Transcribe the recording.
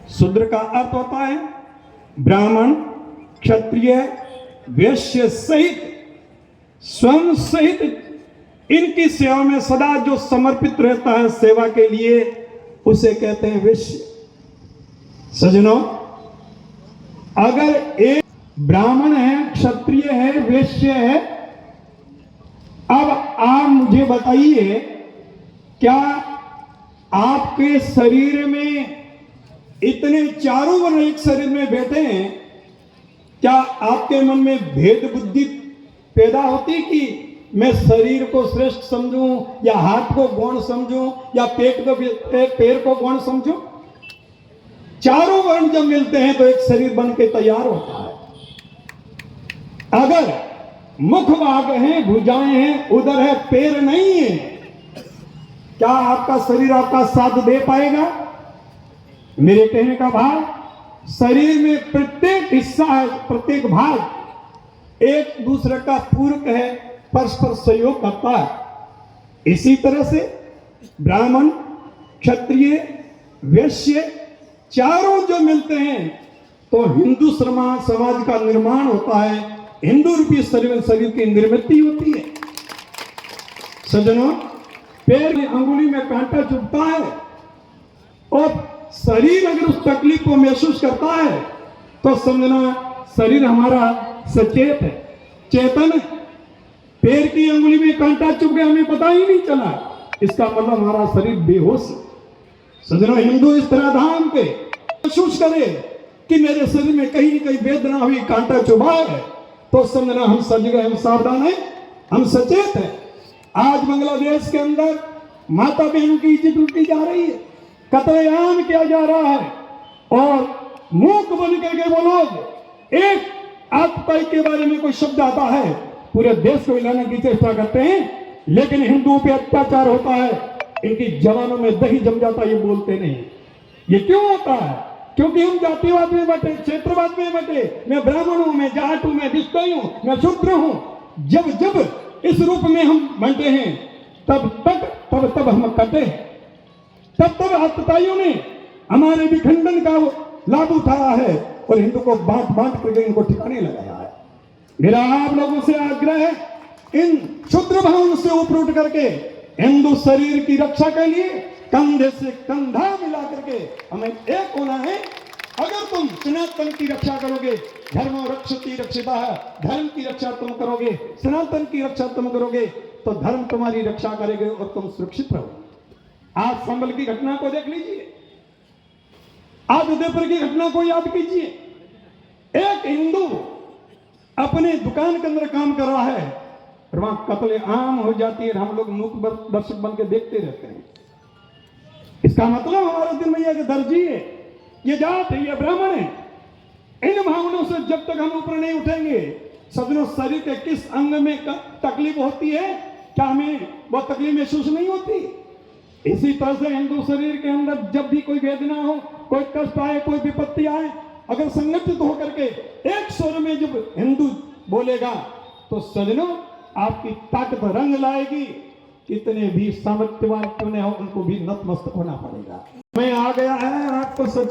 शूद्र का अर्थ होता है ब्राह्मण, क्षत्रिय, वैश्य सहित, स्वयं सहित इनकी सेवा में सदा जो समर्पित रहता है सेवा के लिए, उसे कहते हैं वैश्य। सज्जनों, अगर एक ब्राह्मण है, क्षत्रिय है, वैश्य है, अब आप मुझे बताइए, क्या आपके शरीर में इतने चारों वर्ण एक शरीर में बैठे हैं, क्या आपके मन में भेद बुद्धि पैदा होती कि मैं शरीर को श्रेष्ठ समझूं, या हाथ को गौण समझूं, या पैर को गौण समझूं? चारों वर्ण जब मिलते हैं तो एक शरीर बन के तैयार होता है। अगर मुख भाग है, भुजाएं हैं, उधर है, पैर नहीं है, क्या आपका शरीर आपका साथ दे पाएगा? मेरे कहने का भाव, शरीर में प्रत्येक हिस्सा है, प्रत्येक भाग एक दूसरे का पूरक है, परस्पर सहयोग करता है। इसी तरह से ब्राह्मण, क्षत्रिय, वैश्य चारों जो मिलते हैं तो हिंदू समाज का निर्माण होता है, हिंदू रूपी शरीर की निर्मित होती है। सज्जनों, पैर की अंगुली में कांटा चुभता है और शरीर अगर उस तकलीफ को महसूस करता है तो समझना शरीर हमारा सचेत है, चेतन है। पैर की अंगुली में कांटा चुभ गया, हमें पता ही नहीं चला, इसका मतलब हमारा शरीर बेहोश है। सज्जनों, हिंदू इस तरह धाम पे महसूस करे कि मेरे शरीर में कहीं न कहीं वेदना हुई, कांटा चुभा है, तो समझना हम सज गए, हम सावधान हैं, हम सचेत हैं। आज बांग्लादेश के अंदर माता बहनों की इज्जत लूटी जा रही है, कत्लेआम किया जा रहा है, और मूक बन करके वो लोग एक आतंक के बारे में कोई शब्द आता है पूरे देश को हिलाने की चेष्टा करते हैं, लेकिन हिंदुओं पे अत्याचार होता है, इनकी जवानों में दही जम जाता है, ये बोलते नहीं। ये क्यों होता है? क्योंकि हम जातिवाद में बटे, क्षेत्रवाद में बटे। मैं ब्राह्मण हूं, मैं जाट हूं, मैं बिश्नोई हूं, मैं शूद्र हूं। जब जब इस रूप में हम बंटे हैं तब हम कटे हैं। तब आतताइयों ने हमारे विखंडन का लाभ उठाया है और हिंदू को बांट करके इनको ठिकाने लगाया है। मेरा आप लोगों से आग्रह है, इन क्षुद्र भावों से ऊपर उठ करके हिंदू शरीर की रक्षा के लिए कंधे से कंधा मिला करके हमें एक होना है। अगर तुम सनातन की रक्षा करोगे, धर्म रक्षति रक्षिता है, धर्म की रक्षा तुम करोगे, सनातन की रक्षा तुम करोगे, तो धर्म तुम्हारी रक्षा करेगा और तुम सुरक्षित रहोगे। आज संभल की घटना को देख लीजिए, आज उदयपुर की घटना को याद कीजिए। एक हिंदू अपने दुकान के अंदर काम कर रहा है और वहां कत्लेआम हो जाती है, हम लोग मूक दर्शक बन के देखते रहते हैं। इसका मतलब हमारे दिल में यह कि दर्जी है, ये जाट है, ये ब्राह्मण है। इन भावनाओं से जब तक हम ऊपर नहीं उठेंगे, सज्जनों, शरीर के किस अंग में तकलीफ होती है, क्या हमें वह तकलीफ महसूस नहीं होती? इसी तरह से हिंदू शरीर के अंदर जब भी कोई वेदना हो, कोई कष्ट आए, कोई विपत्ति आए, अगर संगठित होकर के एक स्वर में जब हिंदू बोलेगा तो सज्जनों, आपकी ताकत रंग लाएगी। कितने भी सामर्थ्यवान क्यों न हो, उनको भी नतमस्तक होना पड़ेगा। मैं आ गया है आपको सच